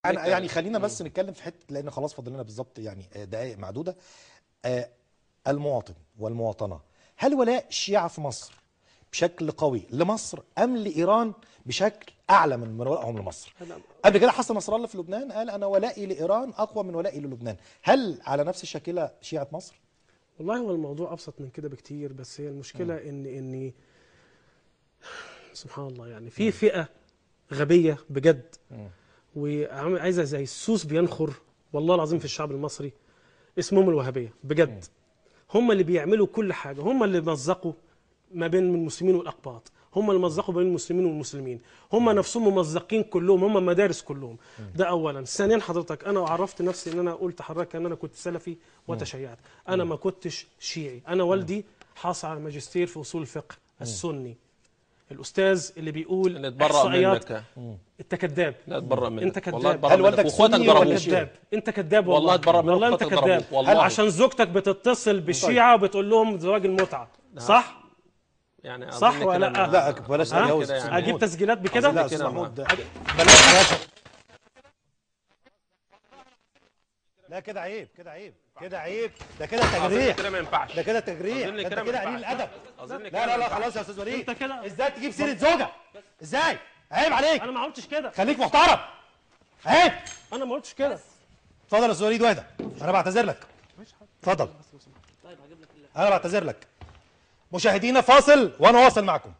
انا يعني خلينا بس نتكلم في حته، لان خلاص فاضل لنا بالظبط يعني دقائق معدوده. المواطن والمواطنه، هل ولاء الشيعة في مصر بشكل قوي لمصر ام لايران بشكل اعلى من ولائهم لمصر؟ قبل كده حسن نصر الله في لبنان قال انا ولائي لايران اقوى من ولائي للبنان، هل على نفس الشاكله شيعة مصر؟ والله هو الموضوع ابسط من كده بكتير، بس هي المشكله ان سبحان الله يعني في فئه غبيه بجد وعايزه زي السوس بينخر والله العظيم في الشعب المصري، اسمهم الوهابيه بجد. هم اللي بيعملوا كل حاجه، هم اللي مزقوا ما بين المسلمين والاقباط، هم اللي مزقوا بين المسلمين والمسلمين، هم نفسهم ممزقين كلهم، هم مدارس كلهم. ده اولا. ثانيا حضرتك انا عرفت نفسي ان انا قلت حضرتك ان انا كنت سلفي وتشيعت، انا ما كنتش شيعي. انا والدي حاصل على ماجستير في اصول الفقه السني، الاستاذ اللي بيقول اللي اتبرأ احصائيات. منك. انت كذاب، لا اتبرأ منك انت كذاب. والله اتبرأ هل منك والدك واخواتك سني ضربوك. ولا كذاب، انت كذاب والله اتبرأ منك والله انت واخواتك كذاب. ضربوك والله. عشان زوجتك بتتصل بالشيعة وبتقول لهم زواج المتعة، صح؟ يعني صح ولا لا؟ لا بلاش تجاوز. يعني اجيب تسجيلات بكده؟ لا كده استاذ محمود ما- بلاش. لا كده عيب، كده عيب، كده عيب، ده كده تجريح، كده ما ينفعش. ده كده تجريح، أظن ده كده انت ما كده قليل ينفعش. الادب. أظن لا كده لا ما لا ينفعش. خلاص يا استاذ وليد، انت كده ازاي تجيب سيره زوجة؟ ازاي؟ عيب عليك، انا ما قلتش كده، خليك محترم، عيب. انا ما قلتش كده. اتفضل يا استاذ وليد واهدى، انا بعتذر لك. اتفضل، انا بعتذر لك. مشاهدينا فاصل وانا واصل معكم.